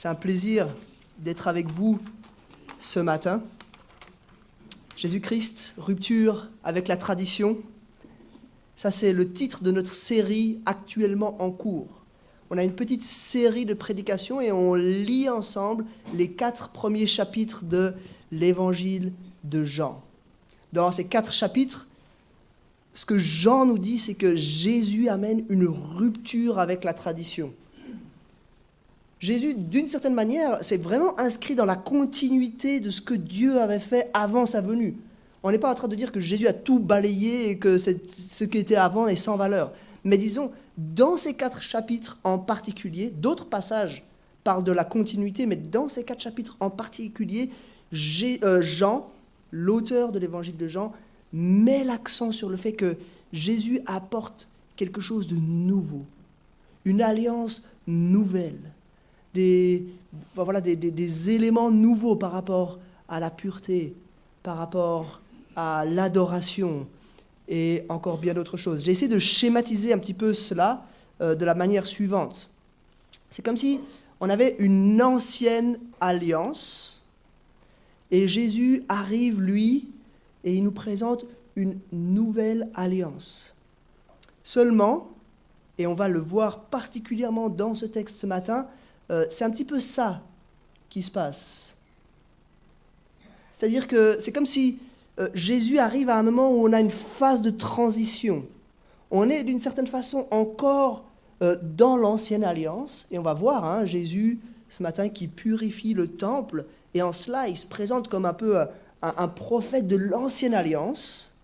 C'est un plaisir d'être avec vous ce matin. Jésus-Christ, rupture avec la tradition. Ça, c'est le titre de notre série actuellement en cours. On a une petite série de prédications et on lit ensemble les 4 premiers chapitres de l'Évangile de Jean. Dans ces 4 chapitres, ce que Jean nous dit, c'est que Jésus amène une rupture avec la tradition. Jésus, d'une certaine manière, c'est vraiment inscrit dans la continuité de ce que Dieu avait fait avant sa venue. On n'est pas en train de dire que Jésus a tout balayé et que ce qui était avant est sans valeur. Mais disons, dans ces 4 chapitres en particulier, d'autres passages parlent de la continuité, mais dans ces 4 chapitres en particulier, Jean, l'auteur de l'évangile de Jean, met l'accent sur le fait que Jésus apporte quelque chose de nouveau, une alliance nouvelle. Des éléments nouveaux par rapport à la pureté, par rapport à l'adoration et encore bien d'autres choses. J'ai essayé de schématiser un petit peu cela de la manière suivante. C'est comme si on avait une ancienne alliance et Jésus arrive, lui, et il nous présente une nouvelle alliance. Seulement, et on va le voir particulièrement dans ce texte ce matin, c'est un petit peu ça qui se passe. C'est-à-dire que c'est comme si Jésus arrive à un moment où on a une phase de transition. On est d'une certaine façon encore dans l'ancienne alliance, et on va voir Jésus ce matin qui purifie le temple, et en cela il se présente comme un peu un prophète de l'ancienne alliance,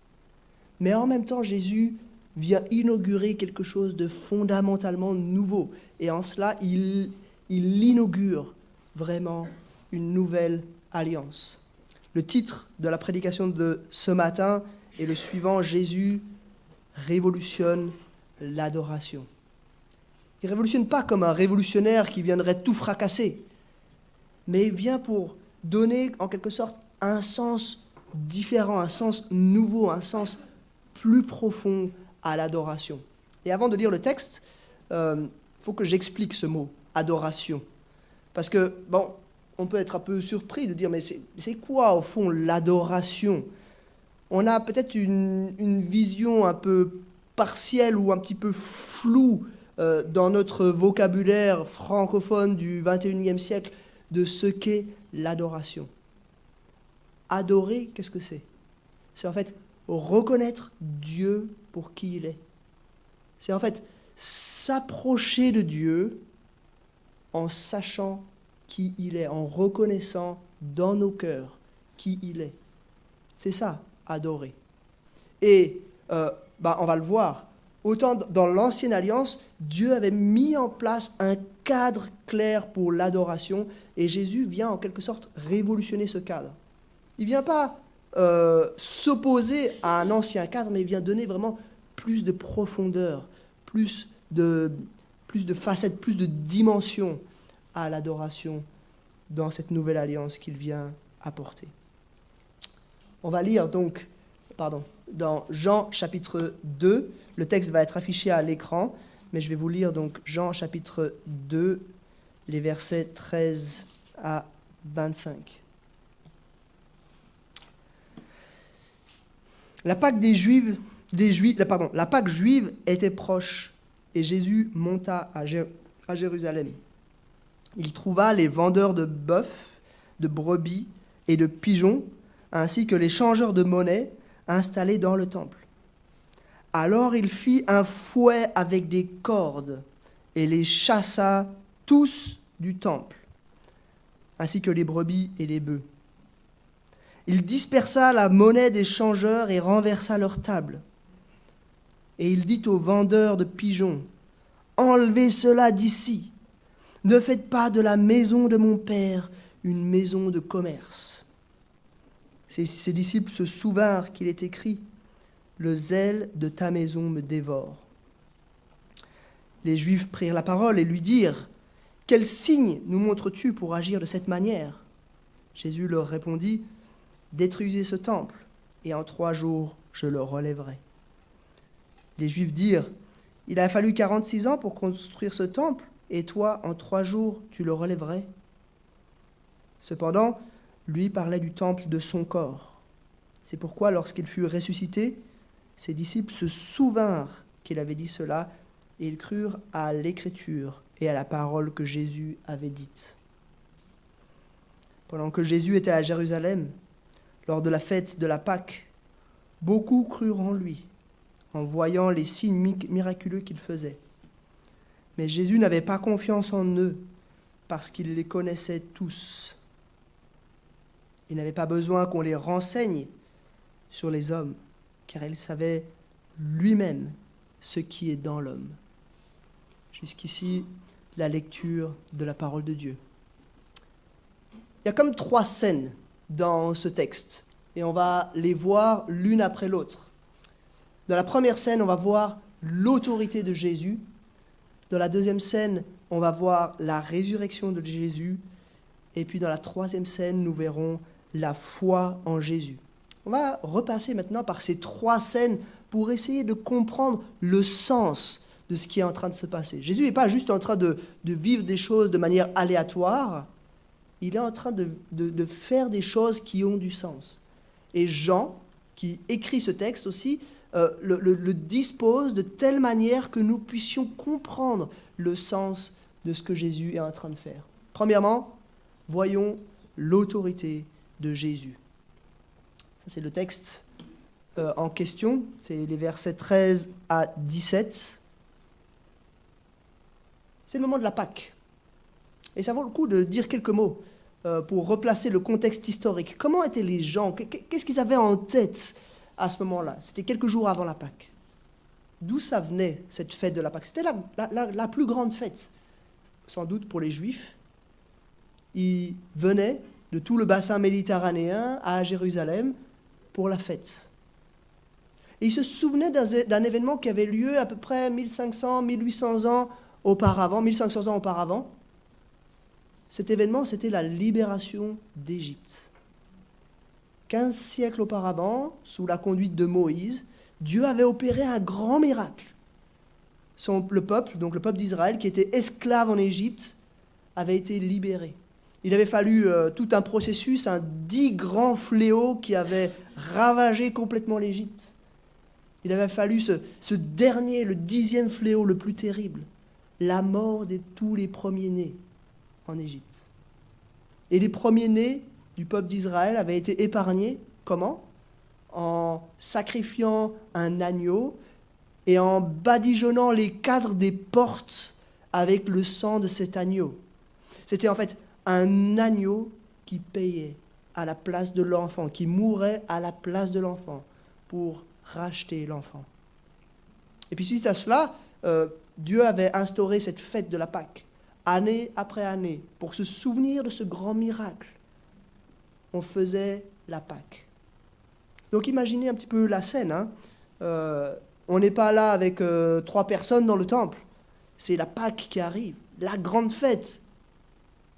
mais en même temps Jésus vient inaugurer quelque chose de fondamentalement nouveau, et en cela il inaugure vraiment une nouvelle alliance. Le titre de la prédication de ce matin est le suivant: Jésus révolutionne l'adoration. Il ne révolutionne pas comme un révolutionnaire qui viendrait tout fracasser, mais il vient pour donner en quelque sorte un sens différent, un sens nouveau, un sens plus profond à l'adoration. Et avant de lire le texte, il faut que j'explique ce mot, adoration. Parce que, on peut être un peu surpris de dire, mais c'est quoi au fond l'adoration ? On a peut-être une vision un peu partielle ou un petit peu floue dans notre vocabulaire francophone du XXIe siècle de ce qu'est l'adoration. Adorer, qu'est-ce que c'est ? C'est en fait reconnaître Dieu pour qui il est. C'est en fait s'approcher de Dieu en sachant qui il est, en reconnaissant dans nos cœurs qui il est. C'est ça, adorer. Et on va le voir, autant dans l'Ancienne Alliance, Dieu avait mis en place un cadre clair pour l'adoration, et Jésus vient en quelque sorte révolutionner ce cadre. Il ne vient pas s'opposer à un ancien cadre, mais il vient donner vraiment plus de profondeur, plus de facettes, plus de dimensions à l'adoration dans cette nouvelle alliance qu'il vient apporter. On va lire donc, dans Jean chapitre 2, le texte va être affiché à l'écran, mais je vais vous lire donc Jean chapitre 2, les versets 13 à 25. La Pâque la Pâque juive était proche, et Jésus monta à Jérusalem. Il trouva les vendeurs de bœufs, de brebis et de pigeons, ainsi que les changeurs de monnaie installés dans le temple. Alors il fit un fouet avec des cordes et les chassa tous du temple, ainsi que les brebis et les bœufs. Il dispersa la monnaie des changeurs et renversa leur table. Et il dit aux vendeurs de pigeons, « Enlevez cela d'ici. Ne faites pas de la maison de mon Père une maison de commerce. » Ses disciples se souvinrent qu'il est écrit, « Le zèle de ta maison me dévore. » Les Juifs prirent la parole et lui dirent, « Quel signe nous montres-tu pour agir de cette manière ?» Jésus leur répondit, « Détruisez ce temple, et en 3 jours je le relèverai. » Les Juifs dirent, « Il a fallu 46 ans pour construire ce temple, et toi, en 3 jours, tu le relèverais ?» Cependant, lui parlait du temple de son corps. C'est pourquoi, lorsqu'il fut ressuscité, ses disciples se souvinrent qu'il avait dit cela, et ils crurent à l'Écriture et à la parole que Jésus avait dite. Pendant que Jésus était à Jérusalem, lors de la fête de la Pâque, beaucoup crurent en lui, en voyant les signes miraculeux qu'il faisait. Mais Jésus n'avait pas confiance en eux, parce qu'il les connaissait tous. Il n'avait pas besoin qu'on les renseigne sur les hommes, car il savait lui-même ce qui est dans l'homme. Jusqu'ici, la lecture de la parole de Dieu. Il y a comme 3 scènes dans ce texte, et on va les voir l'une après l'autre. Dans la première scène, on va voir l'autorité de Jésus. Dans la deuxième scène, on va voir la résurrection de Jésus. Et puis dans la troisième scène, nous verrons la foi en Jésus. On va repasser maintenant par ces 3 scènes pour essayer de comprendre le sens de ce qui est en train de se passer. Jésus n'est pas juste en train de vivre des choses de manière aléatoire, il est en train de faire des choses qui ont du sens. Et Jean, qui écrit ce texte aussi, le dispose de telle manière que nous puissions comprendre le sens de ce que Jésus est en train de faire. Premièrement, voyons l'autorité de Jésus. Ça, c'est le texte en question, c'est les versets 13 à 17. C'est le moment de la Pâque. Et ça vaut le coup de dire quelques mots pour replacer le contexte historique. Comment étaient les gens? Qu'est-ce qu'ils avaient en tête à ce moment-là? C'était quelques jours avant la Pâque. D'où ça venait, cette fête de la Pâque? C'était la plus grande fête, sans doute pour les Juifs. Ils venaient de tout le bassin méditerranéen à Jérusalem pour la fête. Et ils se souvenaient d'un événement qui avait lieu à peu près 1500, 1800 ans auparavant, 1500 ans auparavant. Cet événement, c'était la libération d'Égypte. 15 siècles auparavant, sous la conduite de Moïse, Dieu avait opéré un grand miracle. Le peuple d'Israël, qui était esclave en Égypte, avait été libéré. Il avait fallu tout un processus, 10 grands fléaux qui avaient ravagé complètement l'Égypte. Il avait fallu ce dernier, le 10e fléau, le plus terrible, la mort de tous les premiers-nés en Égypte. Et les premiers-nés du peuple d'Israël avaient été épargnés, comment? En sacrifiant un agneau et en badigeonnant les cadres des portes avec le sang de cet agneau. C'était en fait un agneau qui payait à la place de l'enfant, qui mourait à la place de l'enfant pour racheter l'enfant. Et puis suite à cela, Dieu avait instauré cette fête de la Pâque, année après année, pour se souvenir de ce grand miracle. On faisait la Pâque. Donc imaginez un petit peu la scène. On n'est pas là avec 3 personnes dans le temple. C'est la Pâque qui arrive, la grande fête.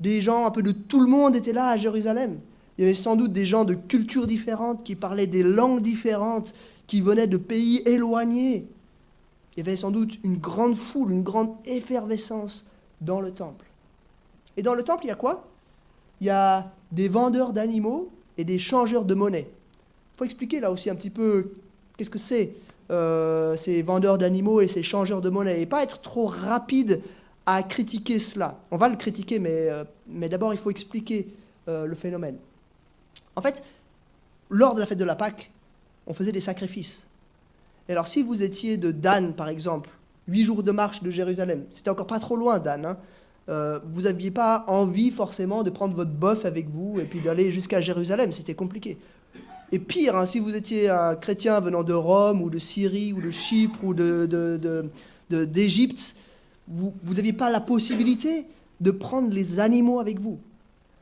Des gens, un peu de tout le monde étaient là à Jérusalem. Il y avait sans doute des gens de cultures différentes, qui parlaient des langues différentes, qui venaient de pays éloignés. Il y avait sans doute une grande foule, une grande effervescence dans le temple. Et dans le temple, il y a quoi? Il y a des vendeurs d'animaux et des changeurs de monnaie. Il faut expliquer là aussi un petit peu qu'est-ce que c'est ces vendeurs d'animaux et ces changeurs de monnaie, et pas être trop rapide à critiquer cela. On va le critiquer, mais d'abord il faut expliquer le phénomène. En fait, lors de la fête de la Pâque, on faisait des sacrifices. Et alors si vous étiez de Dan, par exemple, 8 jours de marche de Jérusalem, c'était encore pas trop loin Dan, vous n'aviez pas envie forcément de prendre votre bœuf avec vous et puis d'aller jusqu'à Jérusalem, c'était compliqué. Et pire, si vous étiez un chrétien venant de Rome ou de Syrie ou de Chypre ou d'Égypte, vous n'aviez pas la possibilité de prendre les animaux avec vous.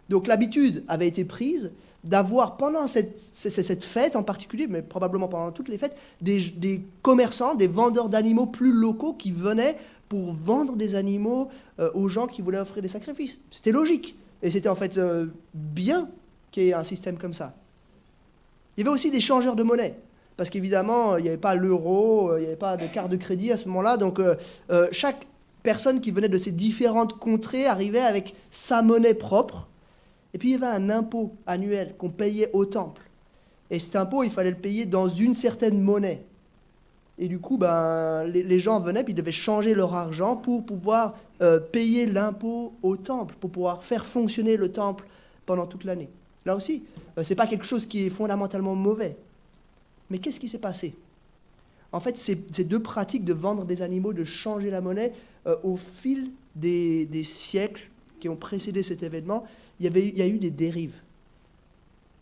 Donc l'habitude avait été prise d'avoir pendant cette fête en particulier, mais probablement pendant toutes les fêtes, des commerçants, des vendeurs d'animaux plus locaux qui venaient pour vendre des animaux aux gens qui voulaient offrir des sacrifices. C'était logique. Et c'était en fait bien qu'il y ait un système comme ça. Il y avait aussi des changeurs de monnaie. Parce qu'évidemment, il n'y avait pas l'euro, il n'y avait pas de carte de crédit à ce moment-là. Donc chaque personne qui venait de ces différentes contrées arrivait avec sa monnaie propre. Et puis il y avait un impôt annuel qu'on payait au temple. Et cet impôt, il fallait le payer dans une certaine monnaie. Et du coup, les gens venaient, puis ils devaient changer leur argent pour pouvoir payer l'impôt au temple, pour pouvoir faire fonctionner le temple pendant toute l'année. Là aussi, ce n'est pas quelque chose qui est fondamentalement mauvais. Mais qu'est-ce qui s'est passé? En fait, ces deux pratiques de vendre des animaux, de changer la monnaie, au fil des siècles qui ont précédé cet événement, il y a eu des dérives.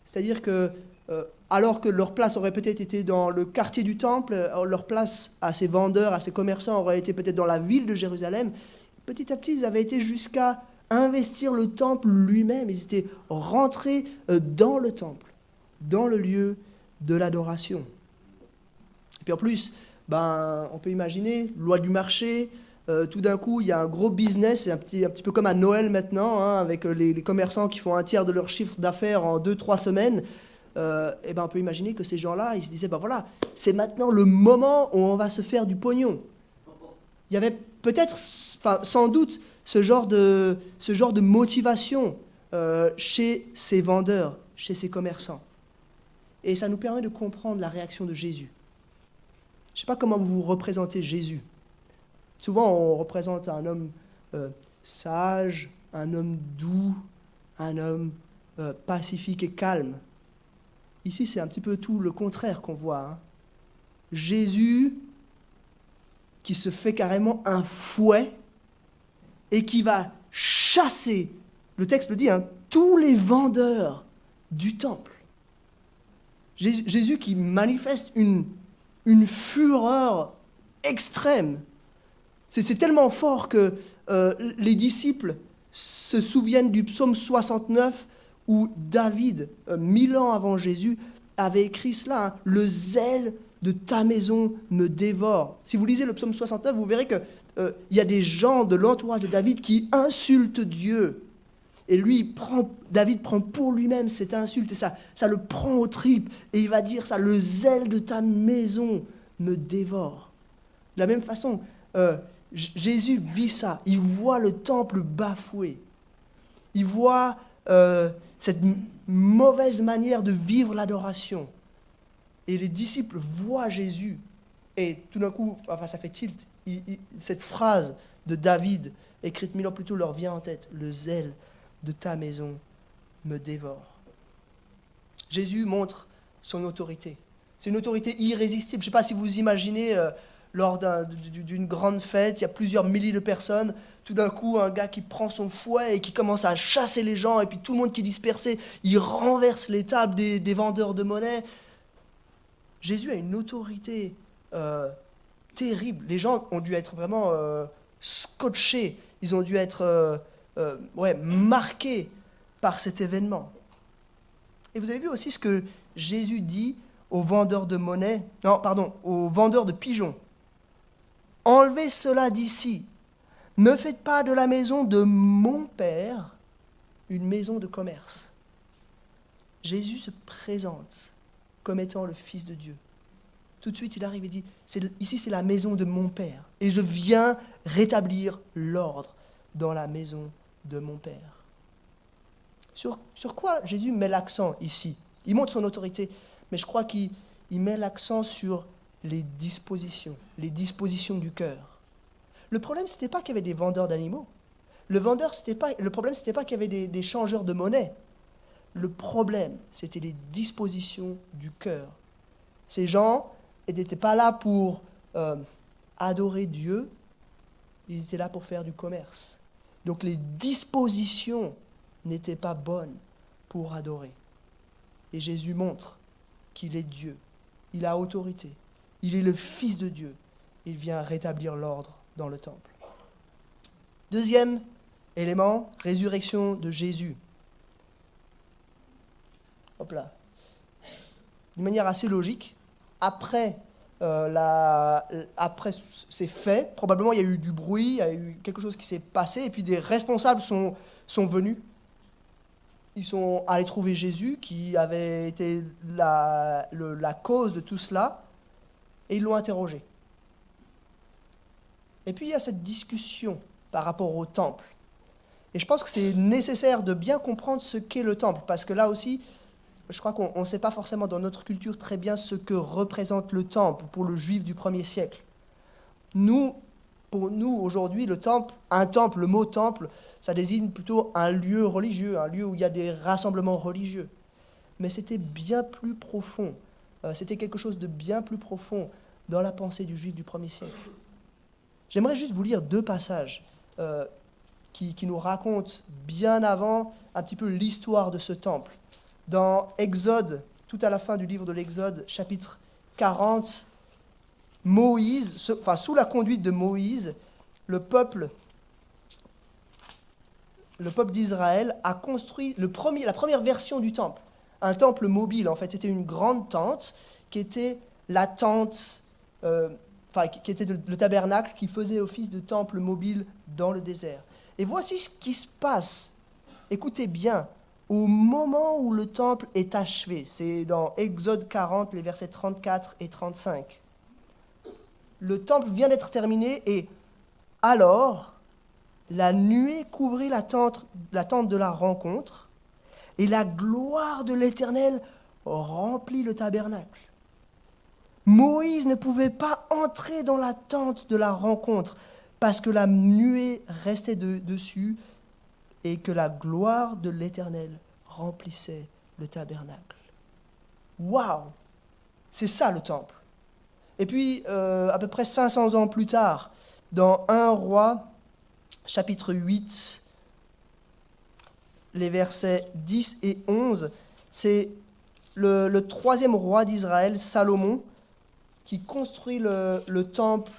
C'est-à-dire que, alors que leur place aurait peut-être été dans le quartier du temple, leur place à ces vendeurs, à ces commerçants aurait été peut-être dans la ville de Jérusalem, petit à petit, ils avaient été jusqu'à investir le temple lui-même. Ils étaient rentrés dans le temple, dans le lieu de l'adoration. Et puis en plus, on peut imaginer, loi du marché, tout d'un coup, il y a un gros business, c'est un petit peu comme à Noël maintenant, hein, avec les commerçants qui font un tiers de leur chiffre d'affaires en 2-3 semaines. On peut imaginer que ces gens-là, ils se disaient, voilà, c'est maintenant le moment où on va se faire du pognon. Il y avait peut-être, sans doute, ce genre de motivation chez ces vendeurs, chez ces commerçants. Et ça nous permet de comprendre la réaction de Jésus. Je ne sais pas comment vous représentez Jésus. Souvent, on représente un homme sage, un homme doux, un homme pacifique et calme. Ici, c'est un petit peu tout le contraire qu'on voit. Hein. Jésus qui se fait carrément un fouet et qui va chasser, le texte le dit, hein, tous les vendeurs du temple. Jésus qui manifeste une fureur extrême. C'est tellement fort que les disciples se souviennent du psaume 69 où David, 1000 ans avant Jésus, avait écrit cela, hein, « Le zèle de ta maison me dévore ». Si vous lisez le psaume 69, vous verrez qu'il y a des gens de l'entourage de David qui insultent Dieu. Et lui, David prend pour lui-même cette insulte et ça le prend aux tripes. Et il va dire ça, « Le zèle de ta maison me dévore ». De la même façon, Jésus vit ça. Il voit le temple bafoué. Il voit cette mauvaise manière de vivre l'adoration. Et les disciples voient Jésus. Et tout d'un coup, ça fait tilt. Cette phrase de David, écrite 1000 ans plus tôt, leur vient en tête. « Le zèle de ta maison me dévore ». Jésus montre son autorité. C'est une autorité irrésistible. Je ne sais pas si vous imaginez, lors d'une grande fête, il y a plusieurs milliers de personnes, tout d'un coup, un gars qui prend son fouet et qui commence à chasser les gens, et puis tout le monde qui est dispersé, il renverse les tables des vendeurs de monnaie. Jésus a une autorité terrible. Les gens ont dû être vraiment scotchés, ils ont dû être marqués par cet événement. Et vous avez vu aussi ce que Jésus dit aux vendeurs de monnaie, aux vendeurs de pigeons. « Enlevez cela d'ici. Ne faites pas de la maison de mon Père une maison de commerce. » Jésus se présente comme étant le Fils de Dieu. Tout de suite, il arrive et dit, ici c'est la maison de mon Père, et je viens rétablir l'ordre dans la maison de mon Père. Sur quoi Jésus met l'accent ici? Il montre son autorité, mais je crois qu'il met l'accent sur les dispositions du cœur. Le problème, ce n'était pas qu'il y avait des vendeurs d'animaux. Le problème, ce n'était pas qu'il y avait des changeurs de monnaie. Le problème, c'était les dispositions du cœur. Ces gens n'étaient pas là pour adorer Dieu, ils étaient là pour faire du commerce. Donc les dispositions n'étaient pas bonnes pour adorer. Et Jésus montre qu'il est Dieu, il a autorité, il est le Fils de Dieu, il vient rétablir l'ordre dans le temple. Deuxième élément, résurrection de Jésus. Hop là. D'une manière assez logique, après ces faits, probablement il y a eu du bruit, il y a eu quelque chose qui s'est passé, et puis des responsables sont venus. Ils sont allés trouver Jésus, qui avait été la cause de tout cela, et ils l'ont interrogé. Et puis il y a cette discussion par rapport au temple. Et je pense que c'est nécessaire de bien comprendre ce qu'est le temple, parce que là aussi, je crois qu'on ne sait pas forcément dans notre culture très bien ce que représente le temple pour le juif du 1er siècle. Pour nous, aujourd'hui, un temple, le mot temple, ça désigne plutôt un lieu religieux, un lieu où il y a des rassemblements religieux. Mais c'était bien plus profond. C'était quelque chose de bien plus profond dans la pensée du juif du 1er siècle. J'aimerais juste vous lire 2 passages qui nous racontent bien avant un petit peu l'histoire de ce temple. Dans Exode, tout à la fin du livre de l'Exode, chapitre 40, sous la conduite de Moïse, le peuple d'Israël a construit la première version du temple. Un temple mobile, en fait, c'était une grande tente qui était la tente, qui était le tabernacle qui faisait office de temple mobile dans le désert. Et voici ce qui se passe. Écoutez bien, au moment où le temple est achevé, c'est dans Exode 40, les versets 34 et 35. Le temple vient d'être terminé et alors, la nuée couvrit la tente de la rencontre et la gloire de l'Éternel remplit le tabernacle. Moïse ne pouvait pas entrer dans la tente de la rencontre parce que la nuée restait dessus et que la gloire de l'Éternel remplissait le tabernacle. Waouh! C'est ça le temple. Et puis, à peu près 500 ans plus tard, dans 1 Roi, chapitre 8, les versets 10 et 11, c'est le 3e roi d'Israël, Salomon, qui construit le temple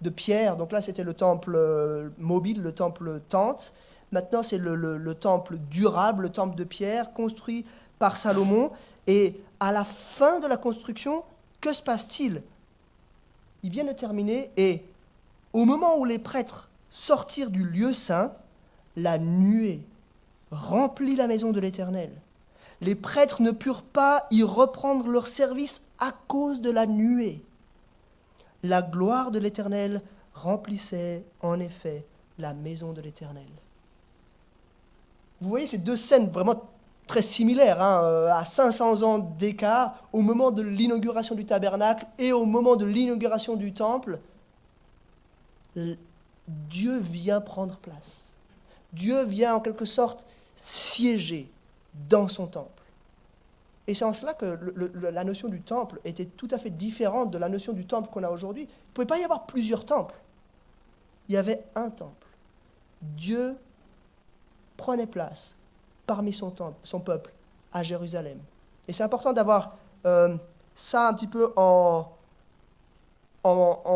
de pierre. Donc là, c'était le temple mobile, le temple tente. Maintenant, c'est le temple durable, le temple de pierre, construit par Salomon. Et à la fin de la construction, que se passe-t-il? Il vient de terminer et au moment où les prêtres sortirent du lieu saint, la nuée remplit la maison de l'Éternel. Les prêtres ne purent pas y reprendre leur service à cause de la nuée. La gloire de l'Éternel remplissait en effet la maison de l'Éternel. Vous voyez ces 2 scènes vraiment très similaires, à 500 ans d'écart, au moment de l'inauguration du tabernacle et au moment de l'inauguration du temple. Dieu vient prendre place. Dieu vient en quelque sorte siéger dans son temple. Et c'est en cela que la notion du temple était tout à fait différente de la notion du temple qu'on a aujourd'hui. Il ne pouvait pas y avoir plusieurs temples. Il y avait un temple. Dieu prenait place parmi son peuple à Jérusalem. Et c'est important d'avoir ça un petit peu en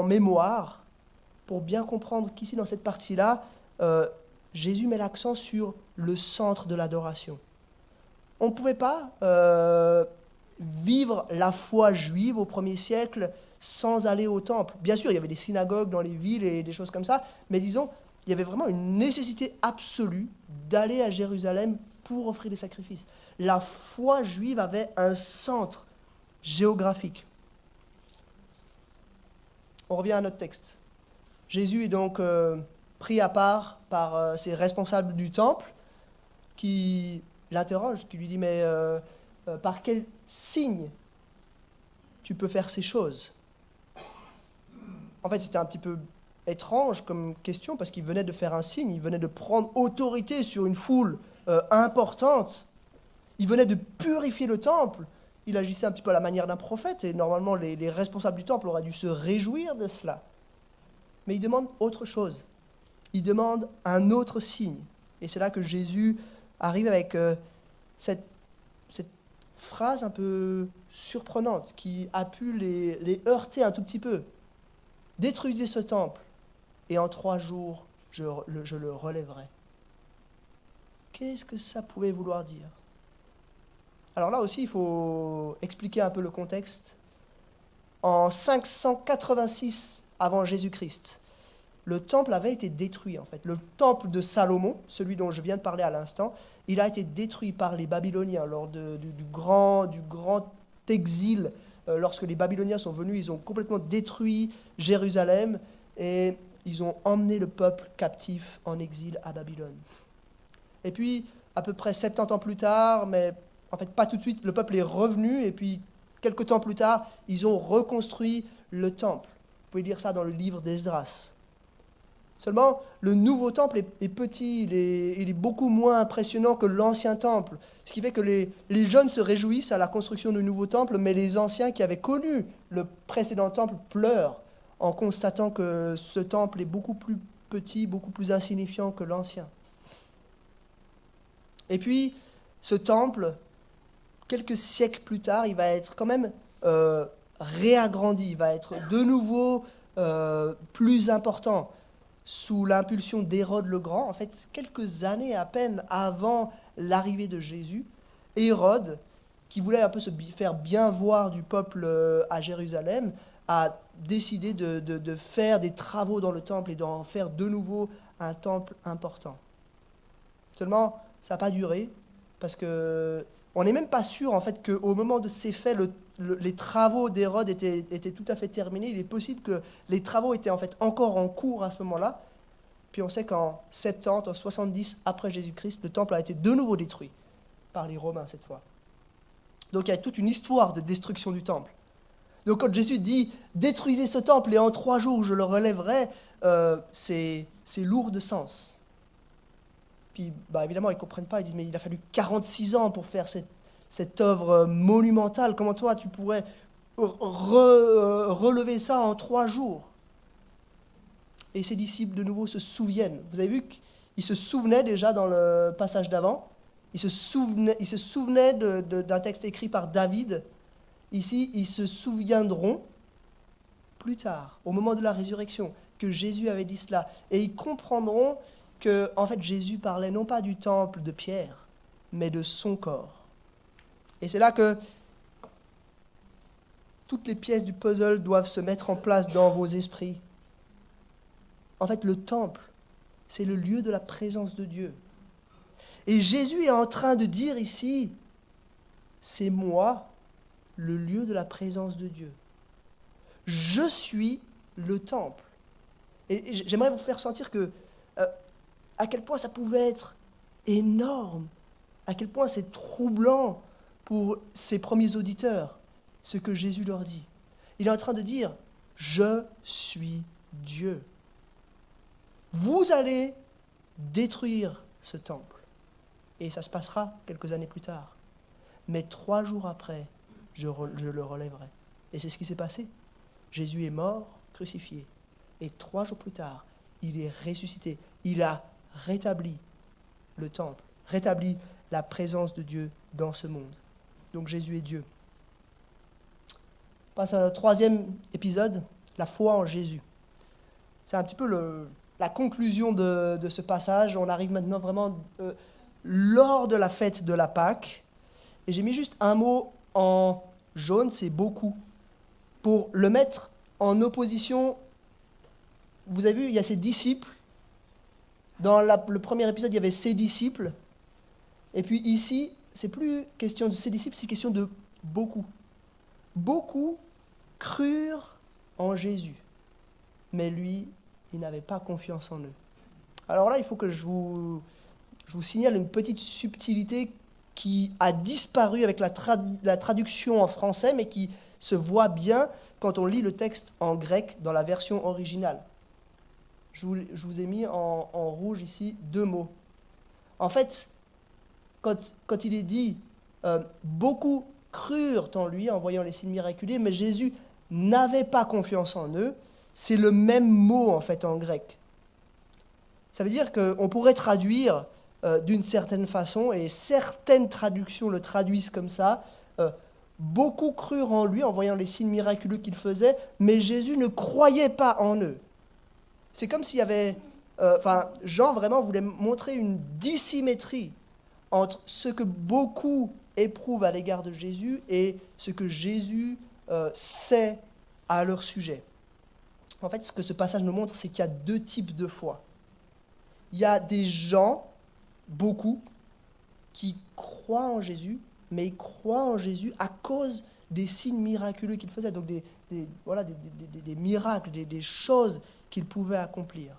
mémoire pour bien comprendre qu'ici, dans cette partie-là, Jésus met l'accent sur le centre de l'adoration. On ne pouvait pas vivre la foi juive au 1er siècle sans aller au temple. Bien sûr, il y avait des synagogues dans les villes et des choses comme ça, mais disons, il y avait vraiment une nécessité absolue d'aller à Jérusalem pour offrir des sacrifices. La foi juive avait un centre géographique. On revient à notre texte. Jésus est donc pris à part par ses responsables du temple qui l'interrogent, qui lui dit « Mais par quel signe tu peux faire ces choses ?» En fait, c'était un petit peu étrange comme question parce qu'il venait de faire un signe, il venait de prendre autorité sur une foule importante, il venait de purifier le temple, il agissait un petit peu à la manière d'un prophète et normalement les responsables du temple auraient dû se réjouir de cela. Mais il demande autre chose, il demande un autre signe. Et c'est là que Jésus arrive avec cette phrase un peu surprenante qui a pu les heurter un tout petit peu. Détruisez ce temple et en 3 jours, je le relèverai. Qu'est-ce que ça pouvait vouloir dire? Alors là aussi, il faut expliquer un peu le contexte. En 586 avant Jésus-Christ, le temple avait été détruit en fait. Le temple de Salomon, celui dont je viens de parler à l'instant, il a été détruit par les Babyloniens lors du grand exil. Lorsque les Babyloniens sont venus, ils ont complètement détruit Jérusalem et ils ont emmené le peuple captif en exil à Babylone. Et puis, à peu près 70 ans plus tard, mais en fait pas tout de suite, le peuple est revenu, et puis quelques temps plus tard, ils ont reconstruit le temple. Vous pouvez lire ça dans le livre d'Esdras. Seulement, le nouveau temple est petit, il est beaucoup moins impressionnant que l'ancien temple. Ce qui fait que les jeunes se réjouissent à la construction du nouveau temple, mais les anciens qui avaient connu le précédent temple pleurent en constatant que ce temple est beaucoup plus petit, beaucoup plus insignifiant que l'ancien. Et puis, ce temple, quelques siècles plus tard, il va être quand même réagrandi, il va être de nouveau plus important. Sous l'impulsion d'Hérode le Grand, en fait, quelques années à peine avant l'arrivée de Jésus, Hérode, qui voulait un peu se faire bien voir du peuple à Jérusalem, a décidé de faire des travaux dans le temple et d'en faire de nouveau un temple important. Seulement, ça n'a pas duré, parce que on n'est même pas sûr en fait qu'au moment de ces faits, les travaux d'Hérode étaient tout à fait terminés. Il est possible que les travaux étaient en fait encore en cours à ce moment-là. Puis on sait qu'en 70, en 70 après Jésus-Christ, le temple a été de nouveau détruit par les Romains cette fois. Donc il y a toute une histoire de destruction du temple. Donc quand Jésus dit « détruisez ce temple et en 3 jours je le relèverai », c'est lourd de sens. Puis évidemment ils ne comprennent pas, ils disent « mais il a fallu 46 ans pour faire cette œuvre monumentale, comment toi tu pourrais relever ça en 3 jours ?» Et ses disciples de nouveau se souviennent. Vous avez vu qu'ils se souvenaient déjà dans le passage d'avant, ils se souvenaient d'un texte écrit par David. Ici, ils se souviendront plus tard, au moment de la résurrection, que Jésus avait dit cela. Et ils comprendront que, en fait, Jésus parlait non pas du temple de Pierre, mais de son corps. Et c'est là que toutes les pièces du puzzle doivent se mettre en place dans vos esprits. En fait, le temple, c'est le lieu de la présence de Dieu. Et Jésus est en train de dire ici, c'est moi, le lieu de la présence de Dieu. Je suis le temple. Et j'aimerais vous faire sentir que, à quel point ça pouvait être énorme, à quel point c'est troublant pour ses premiers auditeurs, ce que Jésus leur dit. Il est en train de dire, je suis Dieu. Vous allez détruire ce temple. Et ça se passera quelques années plus tard. Mais 3 jours après, je le relèverai. Et c'est ce qui s'est passé. Jésus est mort, crucifié. Et 3 jours plus tard, il est ressuscité. Il a rétabli le temple, rétabli la présence de Dieu dans ce monde. Donc Jésus est Dieu. On passe à notre 3e épisode, la foi en Jésus. C'est un petit peu la conclusion de ce passage. On arrive maintenant vraiment lors de la fête de la Pâque. Et j'ai mis juste un mot en jaune, c'est beaucoup, pour le mettre en opposition. Vous avez vu, il y a ses disciples. Dans le premier épisode, il y avait ses disciples. Et puis ici, c'est plus question de ses disciples, c'est question de beaucoup. Beaucoup crurent en Jésus. Mais lui, il n'avait pas confiance en eux. Alors là, il faut que je vous signale une petite subtilité qui a disparu avec la traduction en français, mais qui se voit bien quand on lit le texte en grec dans la version originale. Je vous ai mis en rouge ici 2 mots. En fait, quand il est dit beaucoup crurent en lui en voyant les signes miraculeux, mais Jésus n'avait pas confiance en eux, c'est le même mot en fait en grec. Ça veut dire qu'on pourrait traduire d'une certaine façon, et certaines traductions le traduisent comme ça, beaucoup crurent en lui en voyant les signes miraculeux qu'il faisait, mais Jésus ne croyait pas en eux. C'est comme s'il y avait... Jean vraiment voulait montrer une dissymétrie entre ce que beaucoup éprouvent à l'égard de Jésus et ce que Jésus sait à leur sujet. En fait, ce que ce passage nous montre, c'est qu'il y a 2 types de foi. Il y a des gens, beaucoup, qui croient en Jésus, mais ils croient en Jésus à cause des signes miraculeux qu'il faisait, donc des miracles, des choses qu'il pouvait accomplir.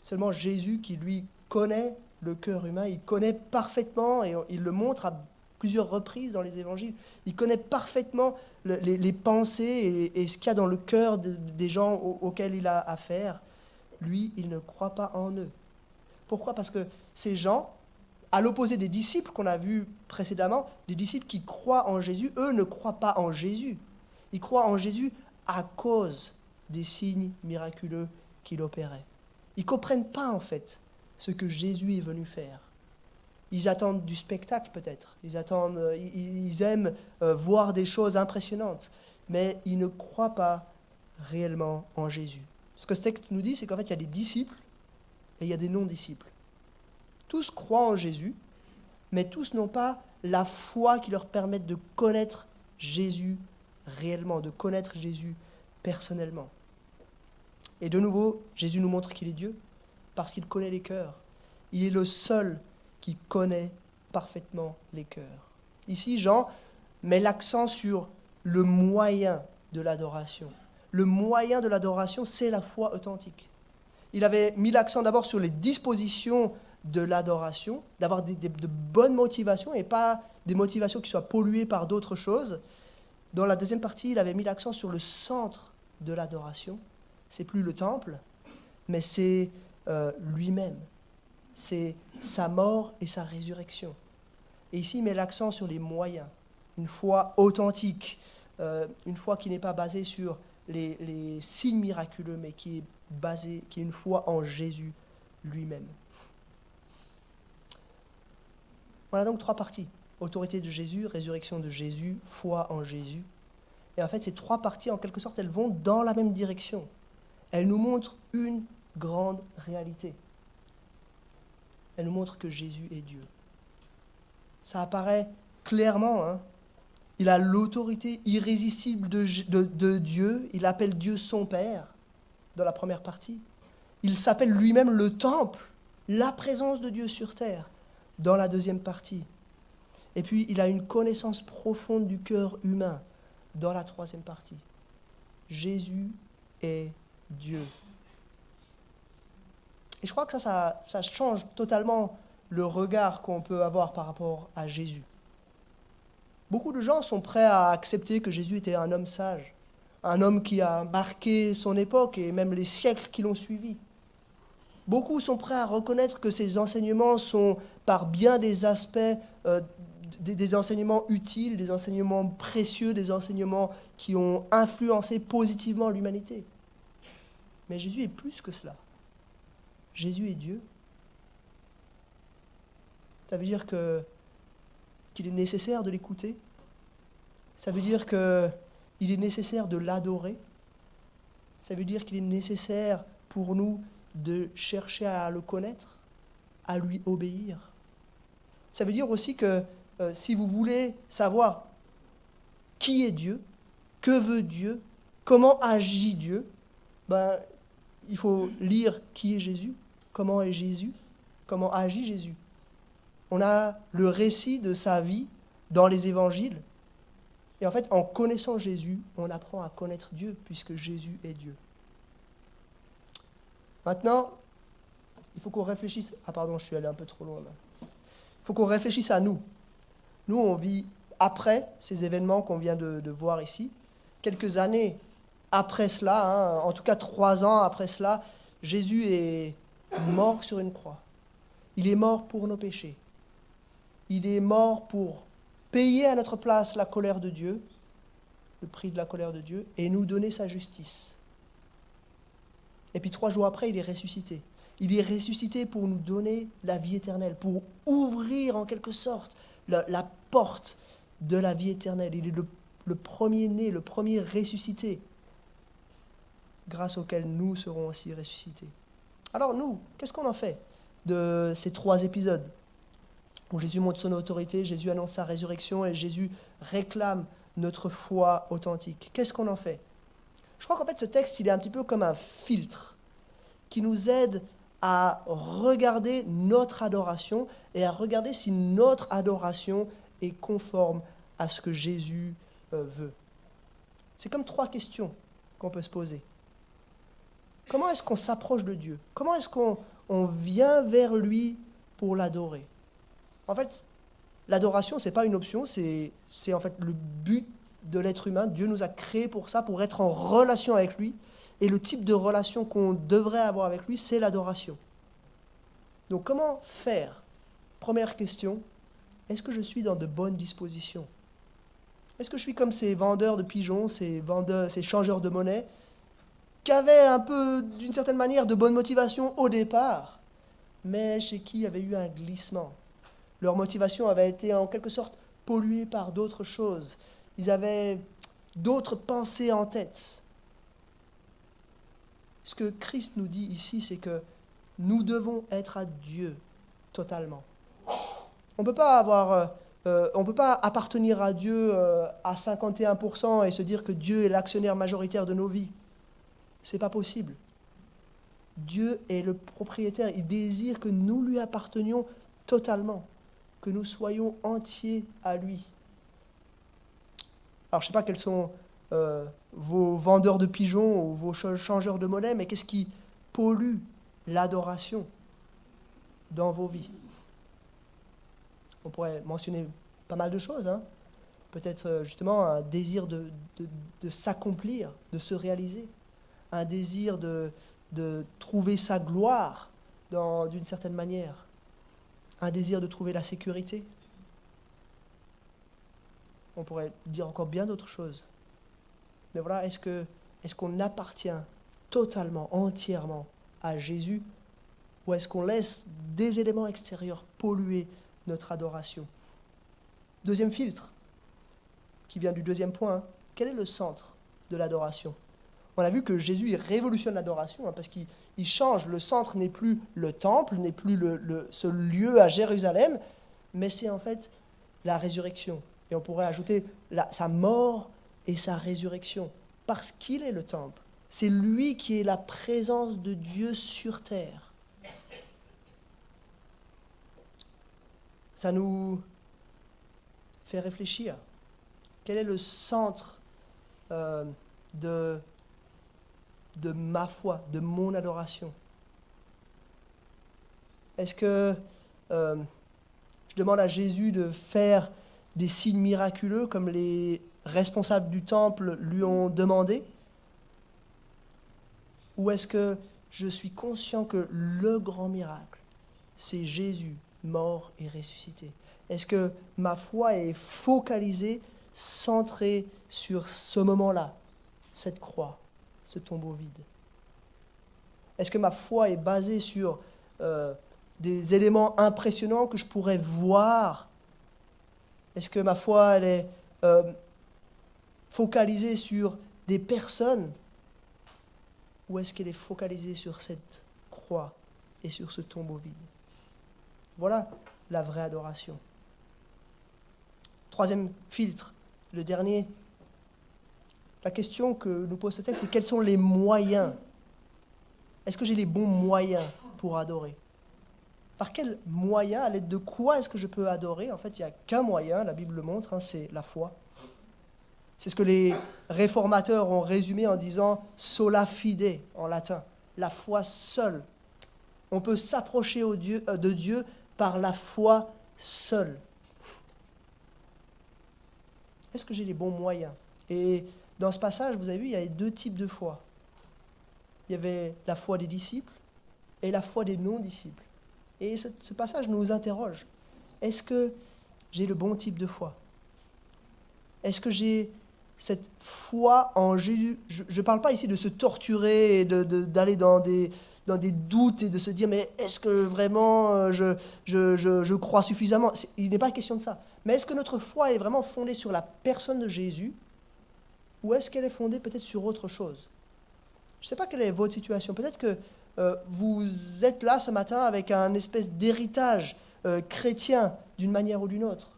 Seulement Jésus, qui lui connaît le cœur humain, il connaît parfaitement, et il le montre à plusieurs reprises dans les évangiles, il connaît parfaitement les pensées et ce qu'il y a dans le cœur des gens auxquels il a affaire. Lui, il ne croit pas en eux. Pourquoi? Parce que ces gens, à l'opposé des disciples qu'on a vus précédemment, des disciples qui croient en Jésus, eux ne croient pas en Jésus. Ils croient en Jésus à cause des signes miraculeux qu'il opérait. Ils ne comprennent pas en fait ce que Jésus est venu faire. Ils attendent du spectacle peut-être, ils aiment voir des choses impressionnantes, mais ils ne croient pas réellement en Jésus. Ce que ce texte nous dit, c'est qu'en fait il y a des disciples et il y a des non-disciples. Tous croient en Jésus, mais tous n'ont pas la foi qui leur permette de connaître Jésus réellement, de connaître Jésus personnellement. Et de nouveau, Jésus nous montre qu'il est Dieu, parce qu'il connaît les cœurs. Il est le seul qui connaît parfaitement les cœurs. Ici, Jean met l'accent sur le moyen de l'adoration. Le moyen de l'adoration, c'est la foi authentique. Il avait mis l'accent d'abord sur les dispositions de l'adoration, d'avoir de bonnes motivations et pas des motivations qui soient polluées par d'autres choses. Dans la deuxième partie, il avait mis l'accent sur le centre de l'adoration. C'est plus le temple, mais c'est lui-même. C'est sa mort et sa résurrection. Et ici, il met l'accent sur les moyens. Une foi authentique, une foi qui n'est pas basée sur les signes miraculeux, mais qui est une foi en Jésus lui-même. Voilà donc 3 parties. Autorité de Jésus, résurrection de Jésus, foi en Jésus. Et en fait, ces 3 parties, en quelque sorte, elles vont dans la même direction. Elles nous montrent une grande réalité. Elles nous montrent que Jésus est Dieu. Ça apparaît clairement, hein. Il a l'autorité irrésistible de Dieu. Il appelle Dieu son Père, dans la première partie. Il s'appelle lui-même le temple, la présence de Dieu sur terre, dans la deuxième partie. Et puis, il a une connaissance profonde du cœur humain, dans la troisième partie. Jésus est Dieu. Et je crois que ça change totalement le regard qu'on peut avoir par rapport à Jésus. Beaucoup de gens sont prêts à accepter que Jésus était un homme sage, un homme qui a marqué son époque et même les siècles qui l'ont suivi. Beaucoup sont prêts à reconnaître que ses enseignements sont, par bien des aspects, des enseignements utiles, des enseignements précieux, des enseignements qui ont influencé positivement l'humanité. Mais Jésus est plus que cela. Jésus est Dieu. Ça veut dire qu'il est nécessaire de l'écouter. Ça veut dire qu'il est nécessaire de l'adorer. Ça veut dire qu'il est nécessaire pour nous de chercher à le connaître, à lui obéir. Ça veut dire aussi que si vous voulez savoir qui est Dieu, que veut Dieu, comment agit Dieu, il faut lire qui est Jésus, comment est Jésus, comment agit Jésus. On a le récit de sa vie dans les évangiles. Et en fait, en connaissant Jésus, on apprend à connaître Dieu, puisque Jésus est Dieu. Maintenant, il faut qu'on réfléchisse... Ah pardon, je suis allé un peu trop loin là. Il faut qu'on réfléchisse à nous. Nous, on vit après ces événements qu'on vient de voir ici. Quelques années après cela, en tout cas 3 ans après cela, Jésus est mort sur une croix. Il est mort pour nos péchés. Il est mort pour payer à notre place la colère de Dieu, le prix de la colère de Dieu, et nous donner sa justice. Et puis 3 jours après, il est ressuscité. Il est ressuscité pour nous donner la vie éternelle, pour ouvrir en quelque sorte la porte de la vie éternelle. Il est le premier-né, le premier ressuscité, grâce auquel nous serons aussi ressuscités. Alors nous, qu'est-ce qu'on en fait de ces 3 épisodes où Jésus montre son autorité, Jésus annonce sa résurrection et Jésus réclame notre foi authentique? Qu'est-ce qu'on en fait? Je crois qu'en fait ce texte, il est un petit peu comme un filtre qui nous aide à regarder notre adoration et à regarder si notre adoration est conforme à ce que Jésus veut. C'est comme 3 questions qu'on peut se poser. Comment est-ce qu'on s'approche de Dieu? Comment est-ce qu'on vient vers lui pour l'adorer. En fait, l'adoration, ce n'est pas une option, c'est en fait le but de l'être humain. Dieu nous a créés pour ça, pour être en relation avec lui. Et le type de relation qu'on devrait avoir avec lui, c'est l'adoration. Donc comment faire? Première question, est-ce que je suis dans de bonnes dispositions? Est-ce que je suis comme ces vendeurs de pigeons, ces changeurs de monnaie, qui avaient un peu, d'une certaine manière, de bonne motivation au départ, mais chez qui il y avait eu un glissement? Leur motivation avait été en quelque sorte polluée par d'autres choses. Ils avaient d'autres pensées en tête. Ce que Christ nous dit ici, c'est que nous devons être à Dieu totalement. On ne peut pas appartenir à Dieu à 51% et se dire que Dieu est l'actionnaire majoritaire de nos vies. C'est pas possible. Dieu est le propriétaire. Il désire que nous lui appartenions totalement, que nous soyons entiers à lui. Alors, je ne sais pas quels sont vos vendeurs de pigeons ou vos changeurs de monnaie, mais qu'est-ce qui pollue l'adoration dans vos vies? On pourrait mentionner pas mal de choses, hein. Peut-être justement un désir de s'accomplir, de se réaliser, un désir de trouver sa gloire d'une certaine manière, un désir de trouver la sécurité. On pourrait dire encore bien d'autres choses. Mais voilà, est-ce qu'on appartient totalement, entièrement à Jésus, ou est-ce qu'on laisse des éléments extérieurs polluer notre adoration? Deuxième filtre, qui vient du deuxième point, hein. Quel est le centre de l'adoration? On a vu que Jésus il révolutionne l'adoration, hein, parce qu'il change. Le centre n'est plus le temple, n'est plus ce lieu à Jérusalem, mais c'est en fait la résurrection. Et on pourrait ajouter sa mort et sa résurrection, parce qu'il est le temple. C'est lui qui est la présence de Dieu sur terre. Ça nous fait réfléchir. Quel est le centre de ma foi, de mon adoration? Est-ce que je demande à Jésus de faire des signes miraculeux comme les responsables du temple lui ont demandé? Ou est-ce que je suis conscient que le grand miracle, c'est Jésus, mort et ressuscité? Est-ce que ma foi est focalisée, centrée sur ce moment-là, cette croix, ce tombeau vide? Est-ce que ma foi est basée sur des éléments impressionnants que je pourrais voir? Est-ce que ma foi elle est focalisée sur des personnes? Ou est-ce qu'elle est focalisée sur cette croix et sur ce tombeau vide? Voilà la vraie adoration. Troisième filtre, le dernier. La question que nous pose ce texte, c'est quels sont les moyens? Est-ce que j'ai les bons moyens pour adorer? Par quels moyens, à l'aide de quoi est-ce que je peux adorer? En fait, il n'y a qu'un moyen, la Bible le montre, hein, c'est la foi. C'est ce que les réformateurs ont résumé en disant « sola fide » en latin, la foi seule. On peut s'approcher de Dieu par la foi seule. Est-ce que j'ai les bons moyens? Et dans ce passage, vous avez vu, il y avait deux types de foi. Il y avait la foi des disciples et la foi des non-disciples. Et ce passage nous interroge. Est-ce que j'ai le bon type de foi? Est-ce que j'ai cette foi en Jésus? Je ne parle pas ici de se torturer et d'aller dans des doutes et de se dire mais est-ce que vraiment je crois suffisamment? Il n'est pas question de ça. Mais est-ce que notre foi est vraiment fondée sur la personne de Jésus ou est-ce qu'elle est fondée peut-être sur autre chose? Je ne sais pas quelle est votre situation. Peut-être que vous êtes là ce matin avec un espèce d'héritage chrétien d'une manière ou d'une autre.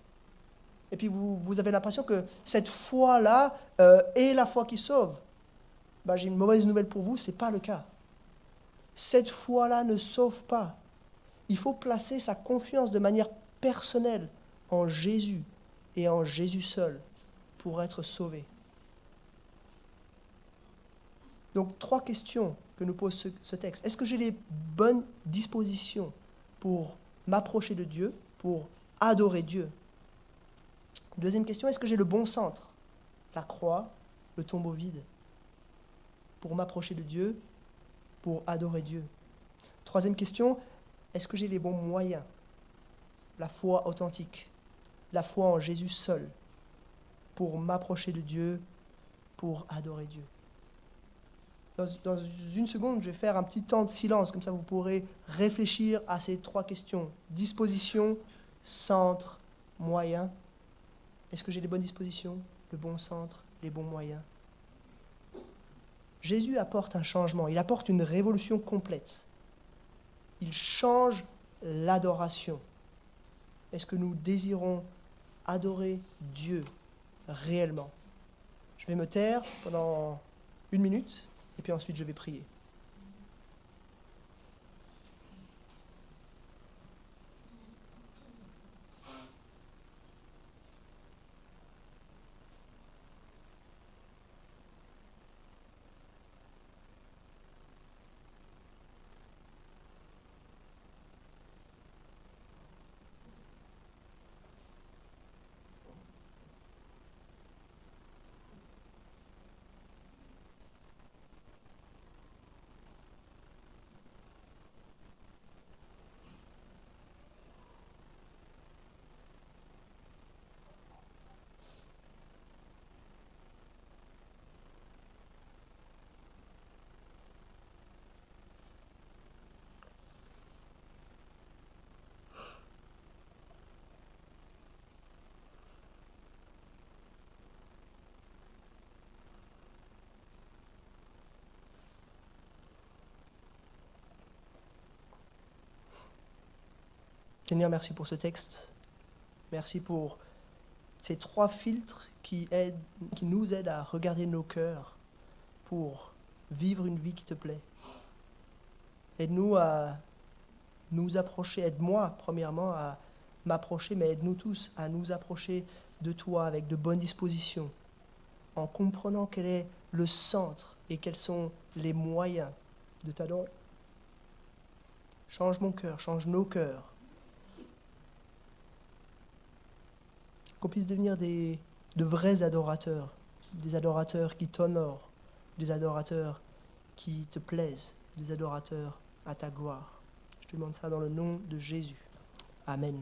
Et puis vous avez l'impression que cette foi-là est la foi qui sauve. Ben, j'ai une mauvaise nouvelle pour vous, ce n'est pas le cas. Cette foi-là ne sauve pas. Il faut placer sa confiance de manière personnelle en Jésus et en Jésus seul pour être sauvé. Donc, 3 questions que nous pose ce texte. Est-ce que j'ai les bonnes dispositions pour m'approcher de Dieu, pour adorer Dieu? Deuxième question, est-ce que j'ai le bon centre? La croix, le tombeau vide. Pour m'approcher de Dieu, pour adorer Dieu. Troisième question, est-ce que j'ai les bons moyens? La foi authentique, la foi en Jésus seul, pour m'approcher de Dieu, pour adorer Dieu. Dans une seconde, je vais faire un petit temps de silence, comme ça vous pourrez réfléchir à ces trois questions. Disposition, centre, moyen. Est-ce que j'ai les bonnes dispositions, le bon centre, les bons moyens? Jésus apporte un changement, il apporte une révolution complète. Il change l'adoration. Est-ce que nous désirons adorer Dieu réellement? Je vais me taire pendant 1 minute, et puis ensuite je vais prier. Seigneur, merci pour ce texte. Merci pour ces trois filtres qui nous aident à regarder nos cœurs pour vivre une vie qui te plaît. Aide-nous à nous approcher, aide-moi premièrement à m'approcher, mais aide-nous tous à nous approcher de toi avec de bonnes dispositions, en comprenant quel est le centre et quels sont les moyens de t'adorer. Change mon cœur, change nos cœurs. Qu'on puisse devenir de vrais adorateurs, des adorateurs qui t'honorent, des adorateurs qui te plaisent, des adorateurs à ta gloire. Je te demande ça dans le nom de Jésus. Amen.